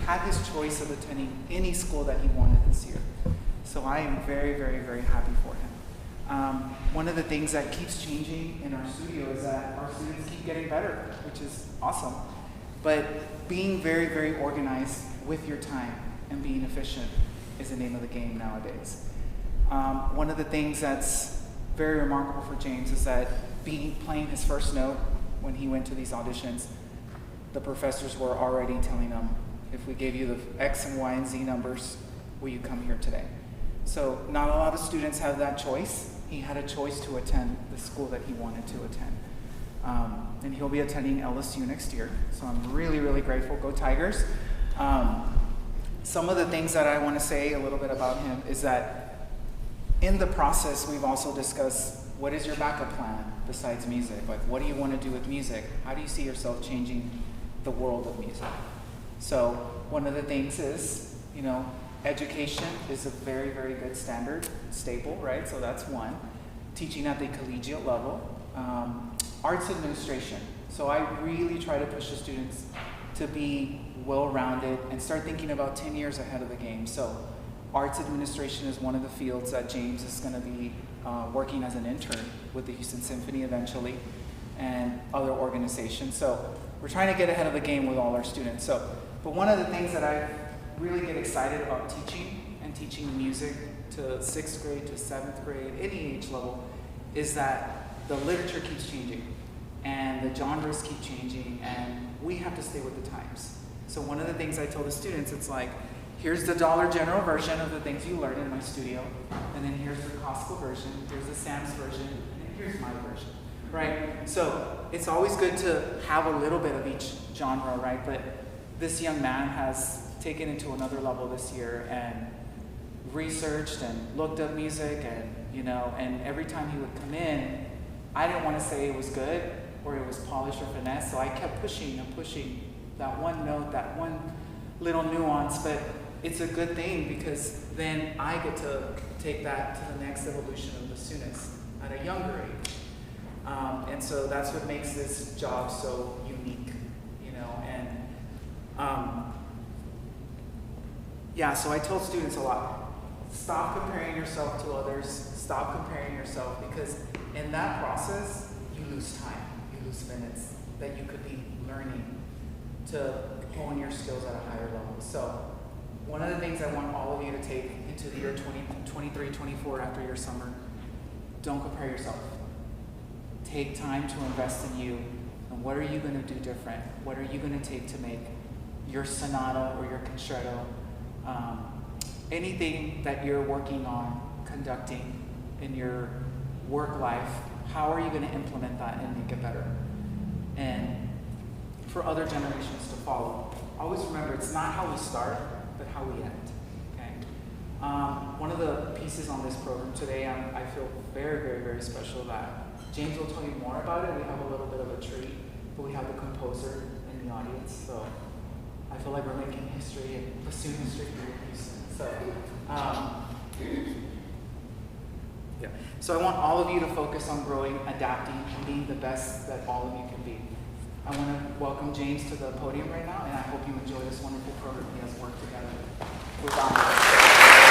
had his choice of attending any school that he wanted this year. So I am very, very, very happy for him. One of the things that keeps changing in our studio is that our students keep getting better, which is awesome. But being very, very organized with your time and being efficient is the name of the game nowadays. One of the things that's very remarkable for James is that playing his first note when he went to these auditions, the professors were already telling him, if we gave you the X and Y and Z numbers, will you come here today? So not a lot of students have that choice. He had a choice to attend the school that he wanted to attend. And he'll be attending LSU next year. So I'm really, really grateful. Go Tigers. Some of the things that I want to say a little bit about him is that in the process, we've also discussed what is your backup plan besides music? Like, what do you want to do with music? How do you see yourself changing the world of music? So one of the things is, education is a very, very good standard, staple, right? So that's one. Teaching at the collegiate level. Arts administration. So I really try to push the students to be well-rounded and start thinking about 10 years ahead of the game. So arts administration is one of the fields that James is going to be working as an intern with the Houston Symphony eventually and other organizations. So we're trying to get ahead of the game with all our students. But one of the things that I really get excited about teaching music to 6th grade to 7th grade, any age level, is that the literature keeps changing and the genres keep changing and we have to stay with the times. So one of the things I tell the students, it's like, here's the Dollar General version of the things you learn in my studio, and then here's the Costco version, here's the Sam's version, and here's my version, right? So it's always good to have a little bit of each genre, right? But this young man has taken it to another level this year and researched and looked up music and, and every time he would come in, I didn't want to say it was good or it was polished or finesse, so I kept pushing and pushing that one note, that one little nuance, but it's a good thing because then I get to take that to the next evolution of the students at a younger age. And so that's what makes this job so unique, so I tell students a lot, stop comparing yourself to others, stop comparing yourself, because in that process, you lose time, you lose minutes that you could be learning to hone your skills at a higher level. So one of the things I want all of you to take into the year 2023, 24 after your summer, don't compare yourself. Take time to invest in you. And what are you going to do different? What are you going to take to make your sonata or your concerto, anything that you're working on conducting in your work life, how are you going to implement that and make it better? And for other generations to follow. Always remember, it's not how we start, but how we end, okay? One of the pieces on this program today, I feel very, very, very special that James will tell you more about it. We have a little bit of a treat, but we have the composer in the audience, so I feel like we're making history and bassoon history here in Houston. So I want all of you to focus on growing, adapting, and being the best that all of you can be. I want to welcome James to the podium right now, and I hope you enjoy this wonderful program he has worked together with us.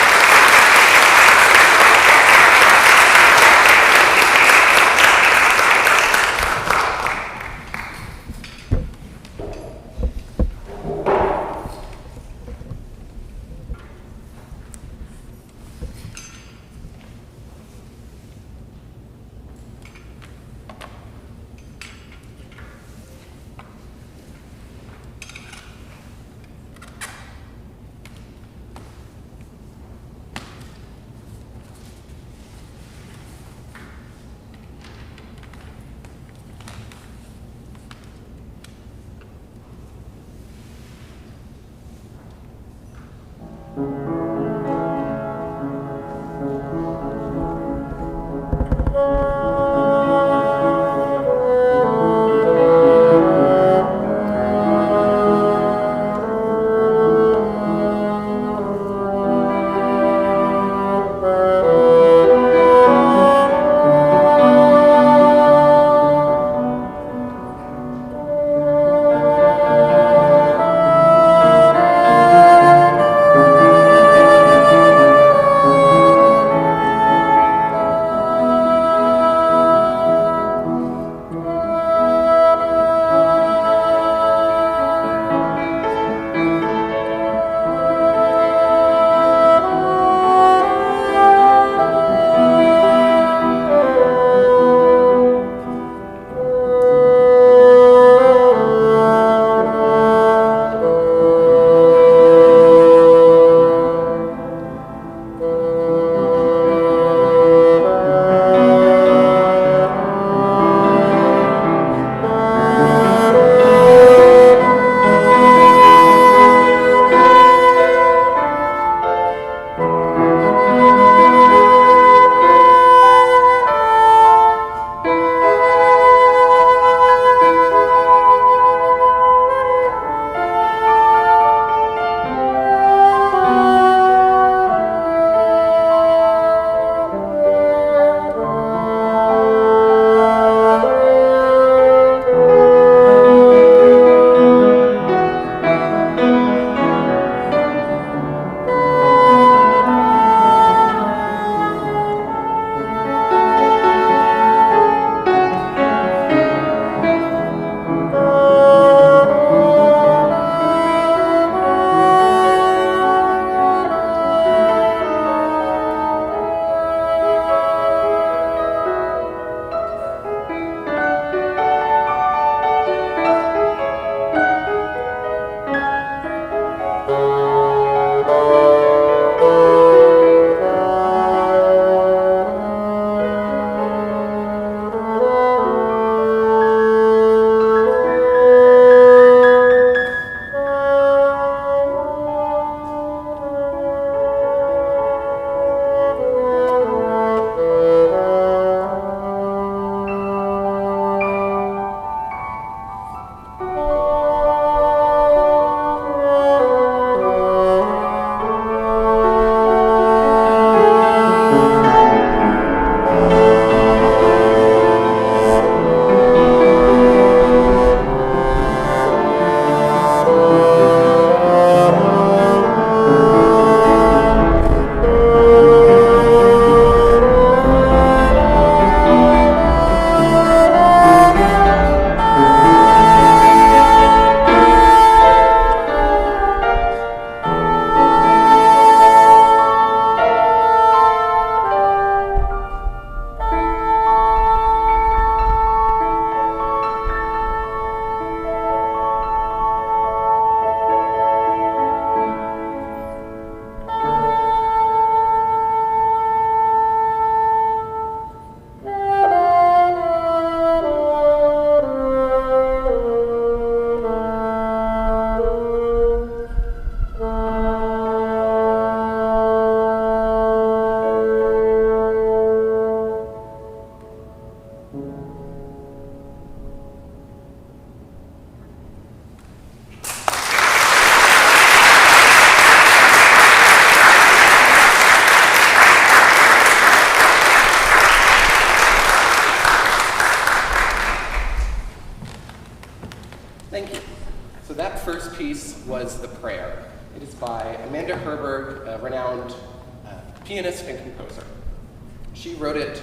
Pianist and composer. She wrote it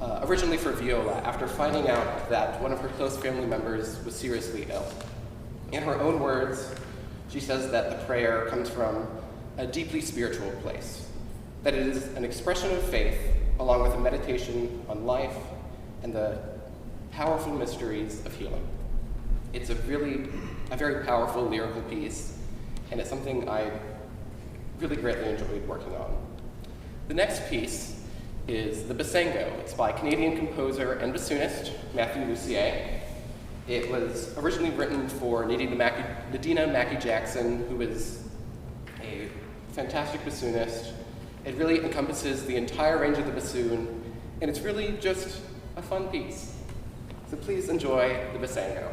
originally for viola after finding out that one of her close family members was seriously ill. In her own words, she says that the prayer comes from a deeply spiritual place, that it is an expression of faith along with a meditation on life and the powerful mysteries of healing. It's a very powerful lyrical piece, and it's something I really greatly enjoyed working on. The next piece is the Bassango. It's by Canadian composer and bassoonist Matthew Lussier. It was originally written for Nadina Mackey-Jackson, who is a fantastic bassoonist. It really encompasses the entire range of the bassoon, and it's really just a fun piece. So please enjoy the Bassango.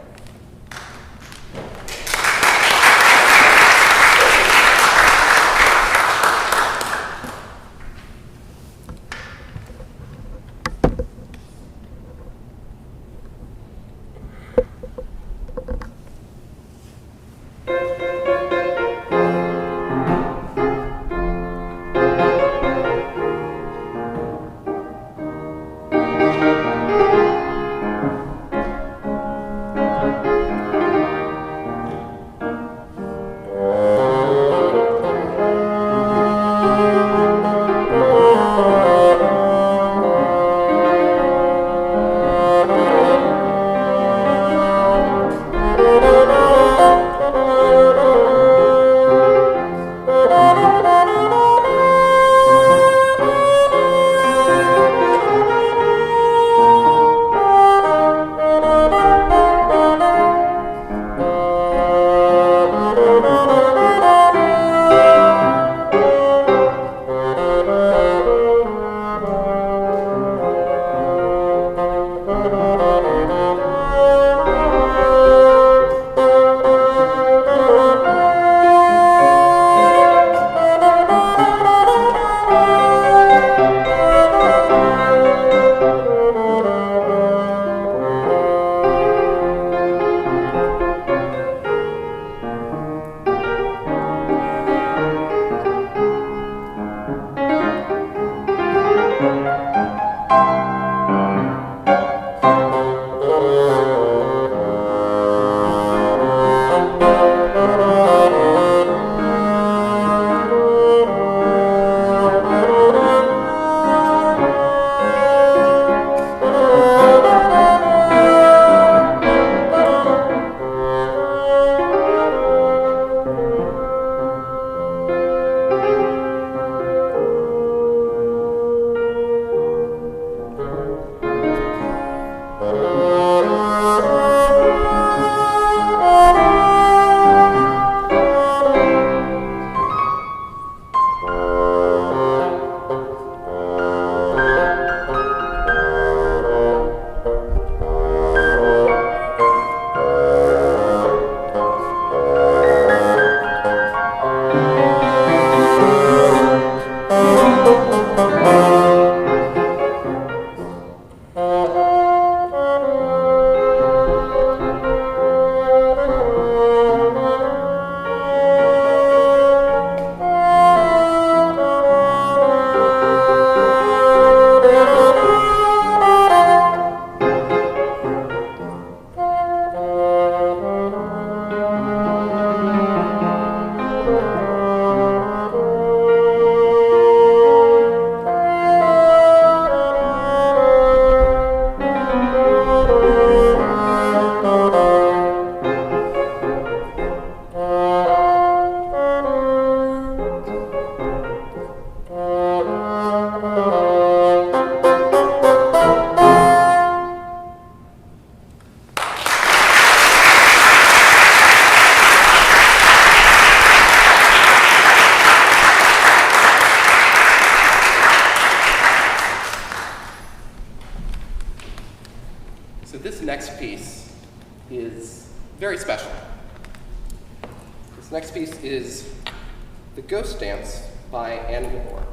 The Ghost Dance by Anne Gabor.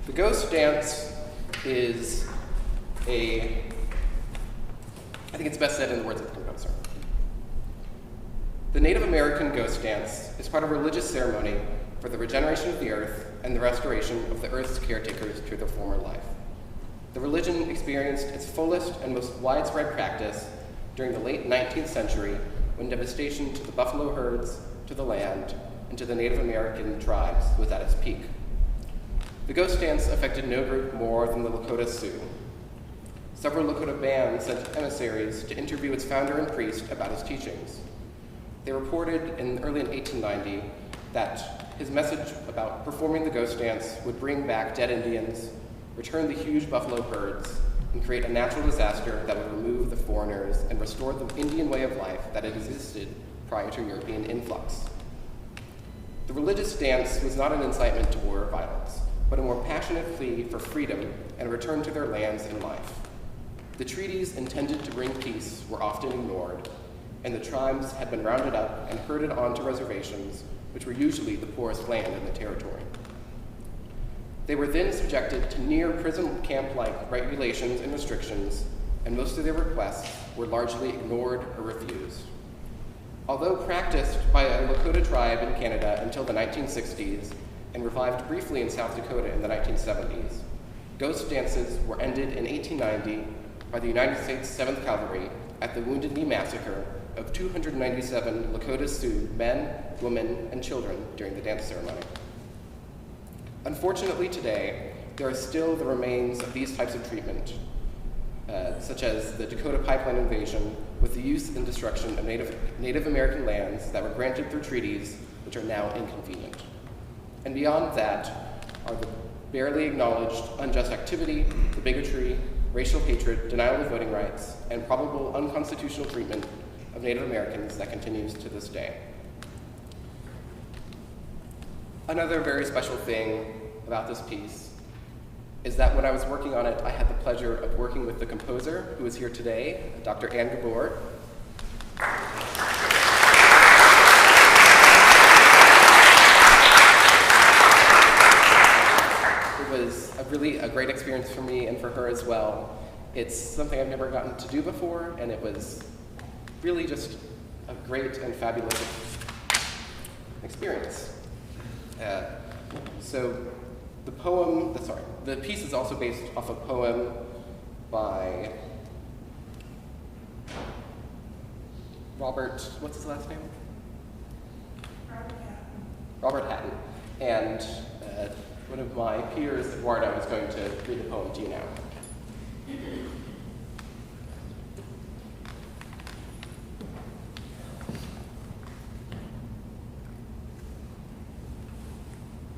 The Ghost Dance is I think it's best said in the words of the composer. The Native American Ghost Dance is part of a religious ceremony for the regeneration of the earth and the restoration of the earth's caretakers to their former life. The religion experienced its fullest and most widespread practice during the late 19th century when devastation to the buffalo herds, to the land, and to the Native American tribes was at its peak. The Ghost Dance affected no group more than the Lakota Sioux. Several Lakota bands sent emissaries to interview its founder and priest about his teachings. They reported early in 1890 that his message about performing the Ghost Dance would bring back dead Indians, return the huge buffalo herds, and create a natural disaster that would remove the foreigners and restore the Indian way of life that had existed prior to European influx. The religious dance was not an incitement to war or violence, but a more passionate plea for freedom and a return to their lands and life. The treaties intended to bring peace were often ignored, and the tribes had been rounded up and herded onto reservations, which were usually the poorest land in the territory. They were then subjected to near prison camp-like regulations and restrictions, and most of their requests were largely ignored or refused. Although practiced by a Lakota tribe in Canada until the 1960s and revived briefly in South Dakota in the 1970s, ghost dances were ended in 1890 by the United States 7th Cavalry at the Wounded Knee Massacre of 297 Lakota Sioux men, women, and children during the dance ceremony. Unfortunately today, there are still the remains of these types of treatment, such as the Dakota Pipeline invasion, with the use and destruction of Native American lands that were granted through treaties, which are now inconvenient. And beyond that are the barely acknowledged unjust activity, the bigotry, racial hatred, denial of voting rights, and probable unconstitutional treatment of Native Americans that continues to this day. Another very special thing about this piece is that when I was working on it, I had the pleasure of working with the composer, who is here today, Dr. Anne Gabor. It was really a great experience for me and for her as well. It's something I've never gotten to do before, and it was really just a great and fabulous experience. The piece is also based off a poem by Robert, what's his last name? Robert Hatton. And one of my peers, Eduardo, is going to read the poem to you now.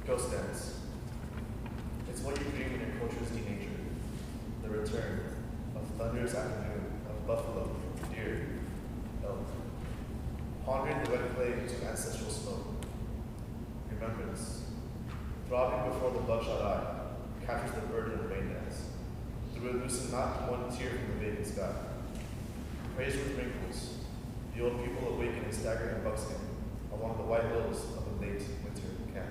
Ghost dance. It's what you dream in your culture's denatured. The return of thunderous afternoon of buffalo, deer, elk. Pondering the wet flames of ancestral smoke. Remembrance. Throbbing before the bloodshot eye, captures the bird in the rain dance. Through it loosen not one tear from the vacant sky. Praised with wrinkles, the old people awaken in staggering buckskin along the white hills of a late winter camp.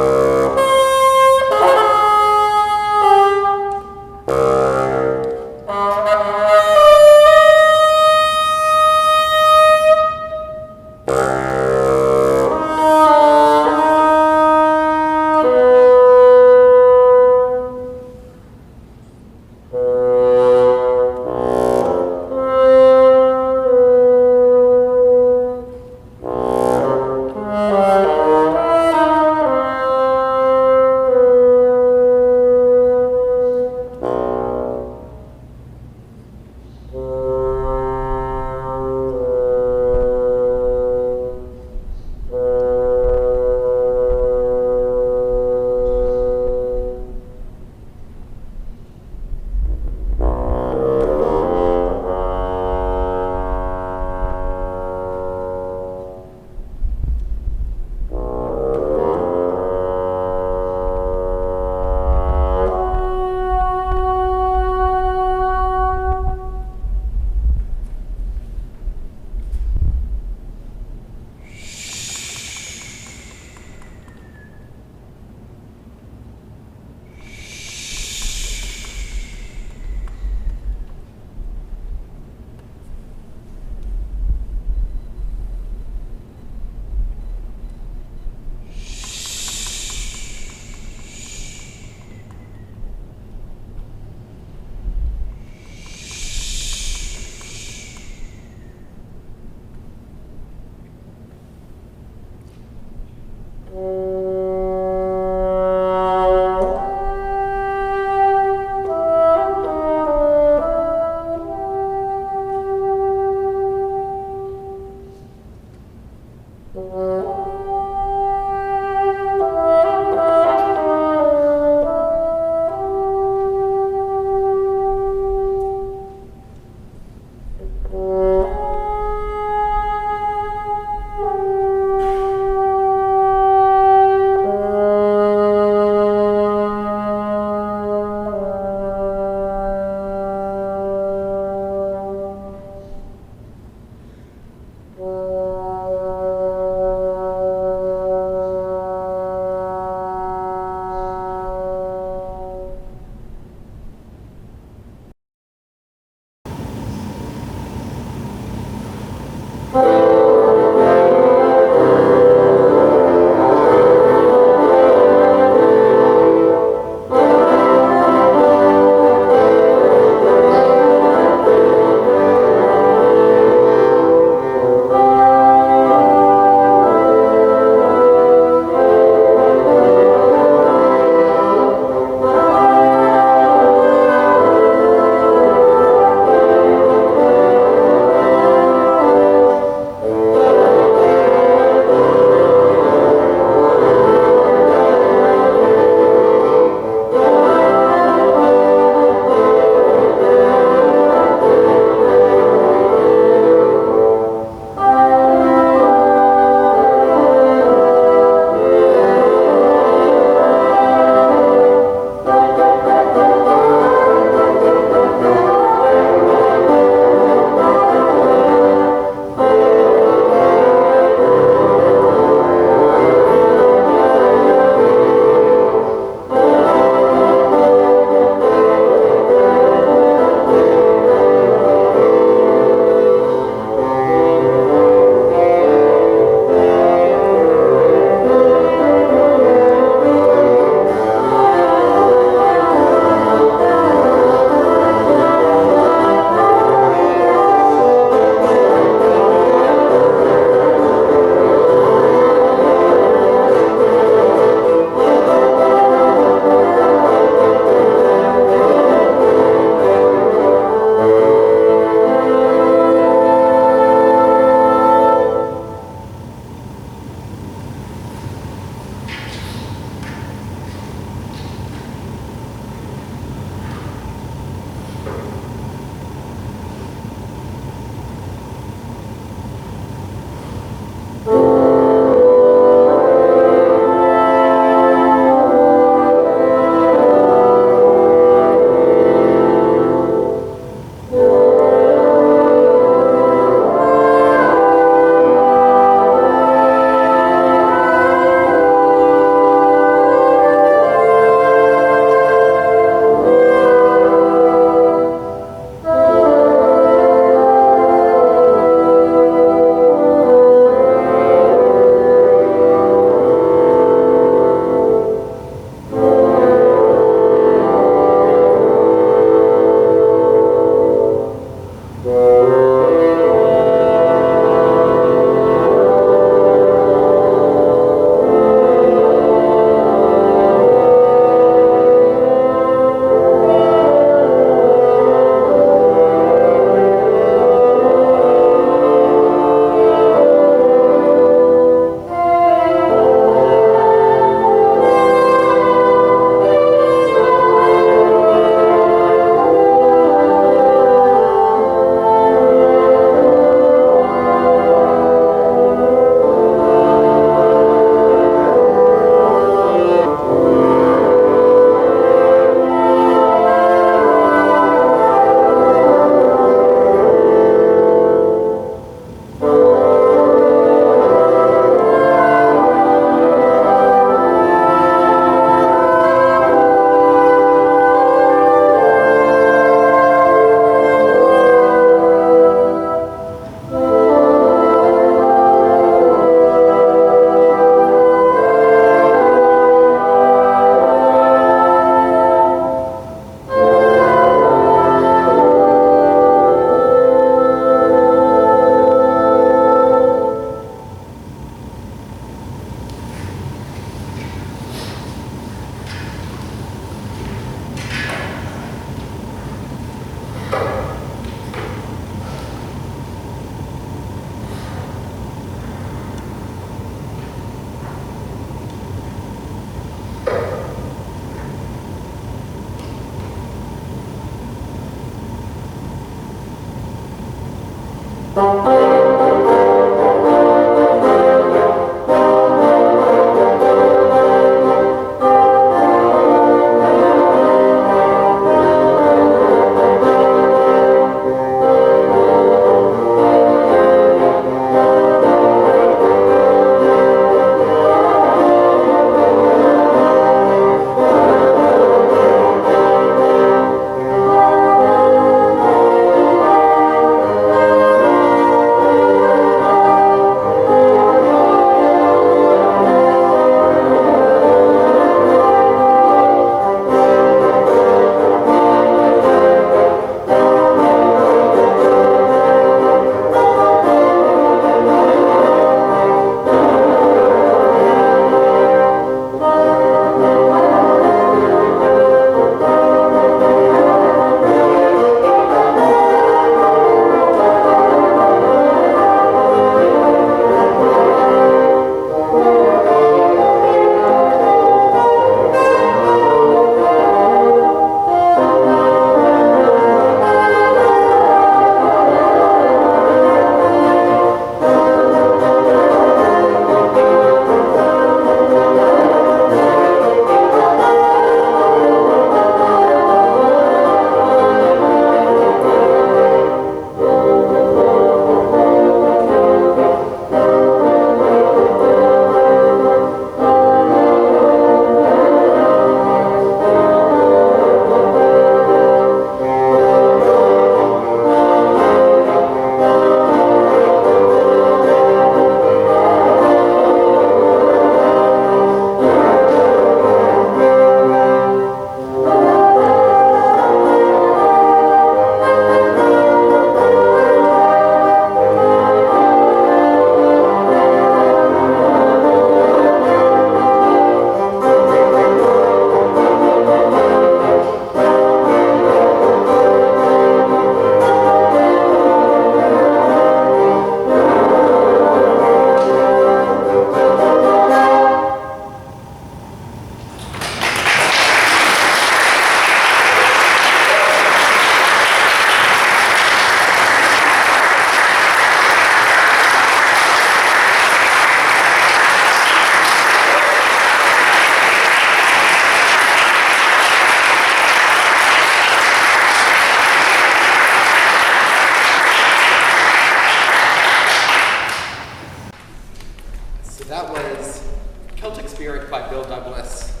That was Celtic Spirit by Bill Douglas.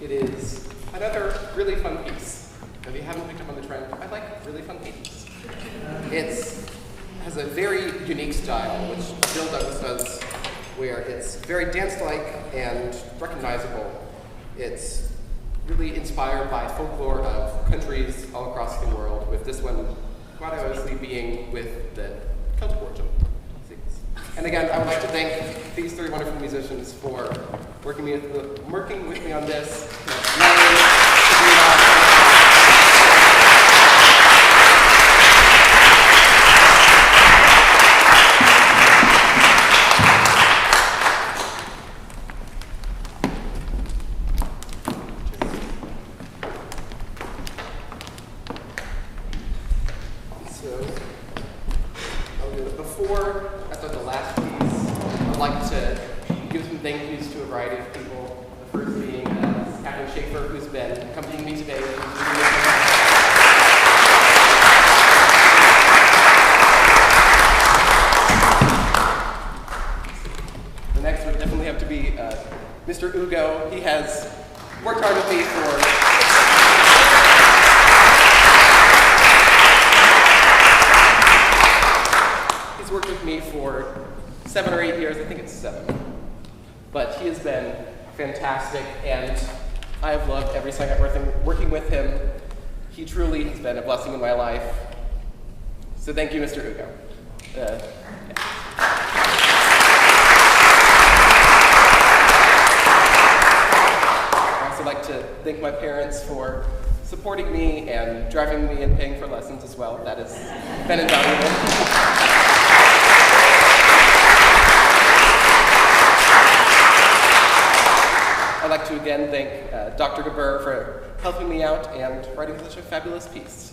It is another really fun piece. If you haven't picked up on the trend, I like really fun pieces. It has a very unique style, which Bill Douglas does, where it's very dance-like and recognizable. It's really inspired by folklore of countries all across the world, with this one quite obviously being with the Celtic origin. And again, I would like to thank these three wonderful musicians for working with me on this. Mr. Ugo, he has worked hard with me he's worked with me for 7 or 8 years, I think it's 7. But he has been fantastic, and I have loved every second working with him. He truly has been a blessing in my life. So thank you, Mr. Ugo. Yeah. I'd like to thank my parents for supporting me and driving me and paying for lessons as well. That has been invaluable. I'd like to again thank Dr. Gabur for helping me out and writing such a fabulous piece.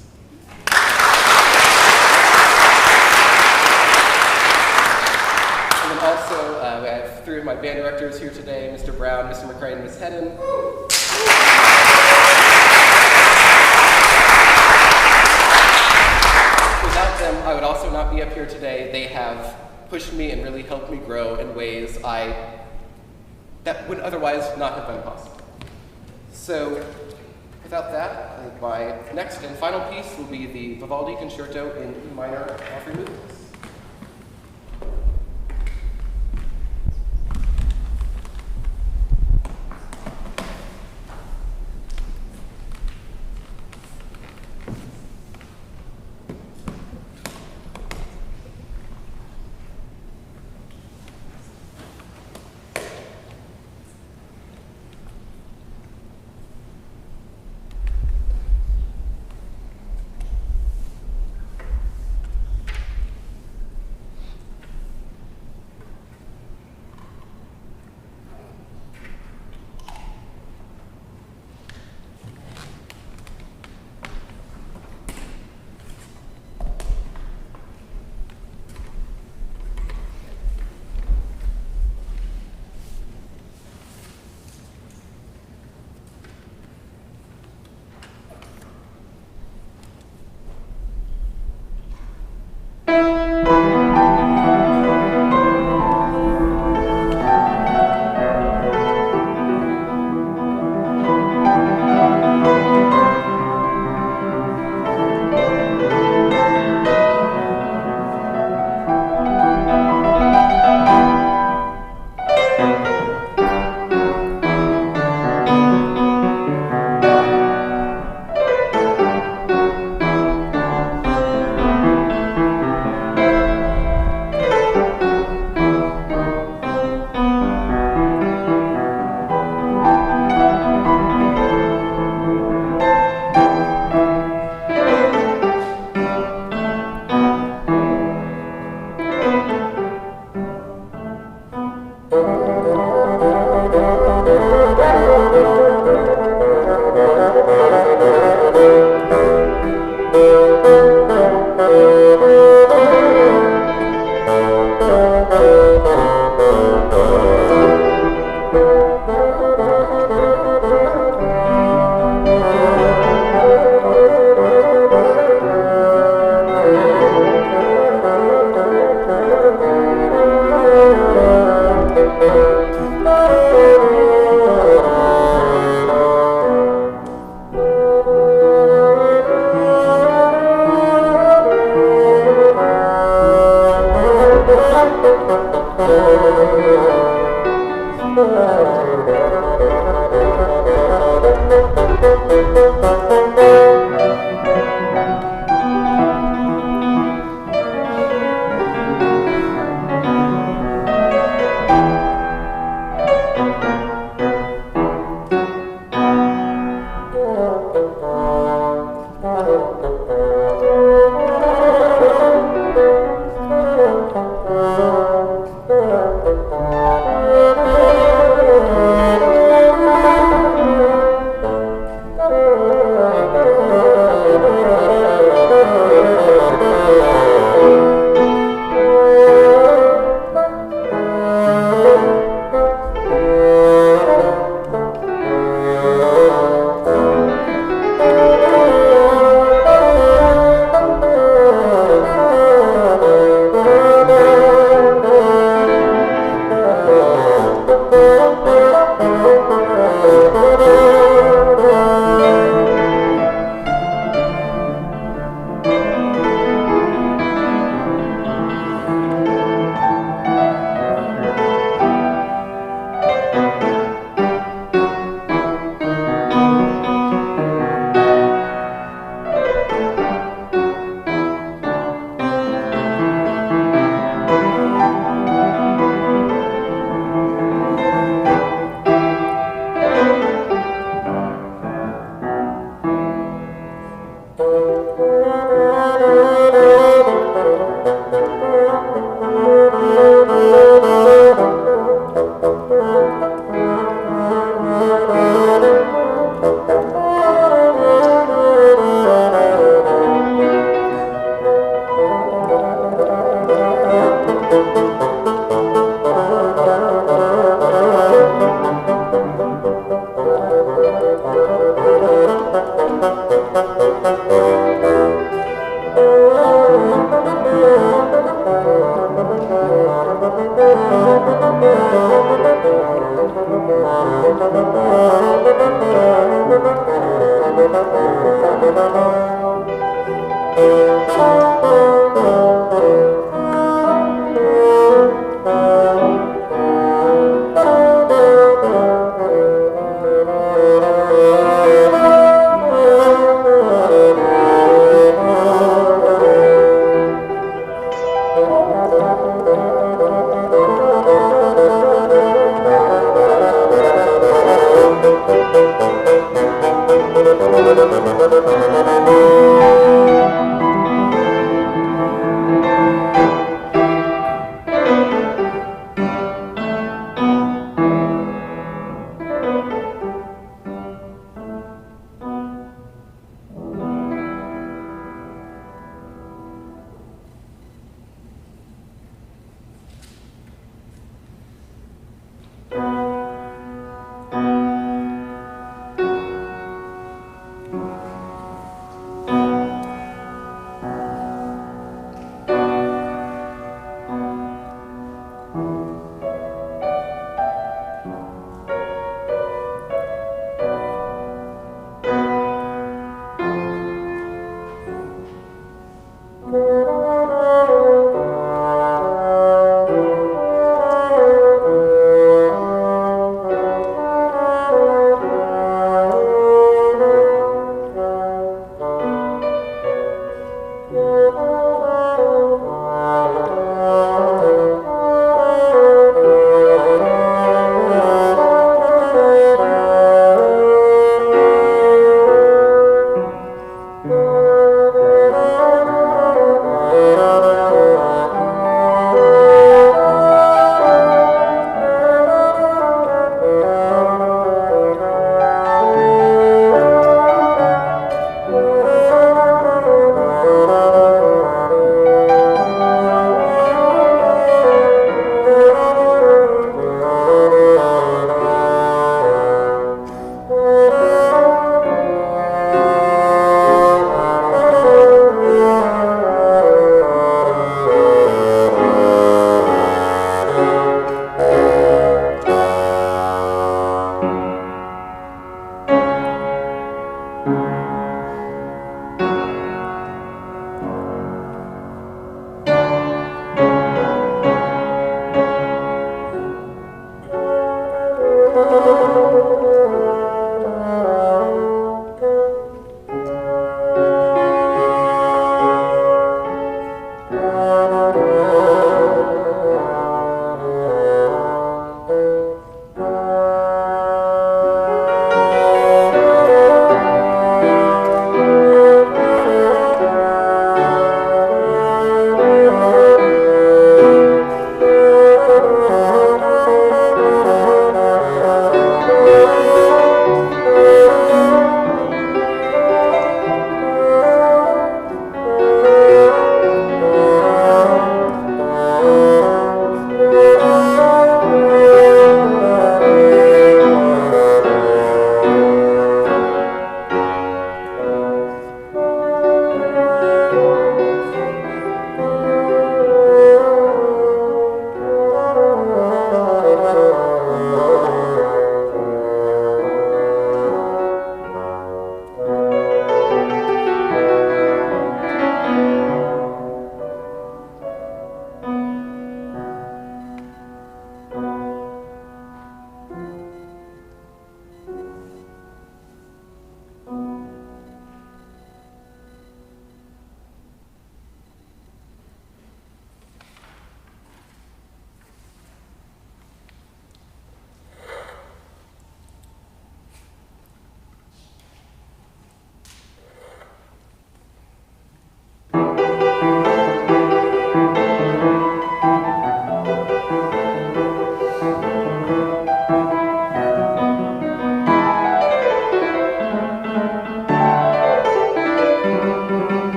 my band directors here today, Mr. Brown, Mr. McCray, and Ms. Hedden. Without them, I would also not be up here today. They have pushed me and really helped me grow in ways that would otherwise not have been possible. So, without that, I think my next and final piece will be the Vivaldi Concerto in E minor, all three movements.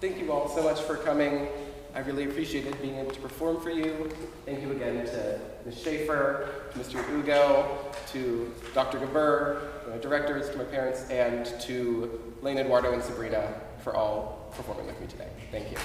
Thank you all so much for coming. I really appreciated being able to perform for you. Thank you again to Ms. Schaefer, to Mr. Ugo, to Dr. Gabur, to my directors, to my parents, and to Lane, Eduardo, and Sabrina for all performing with me today. Thank you.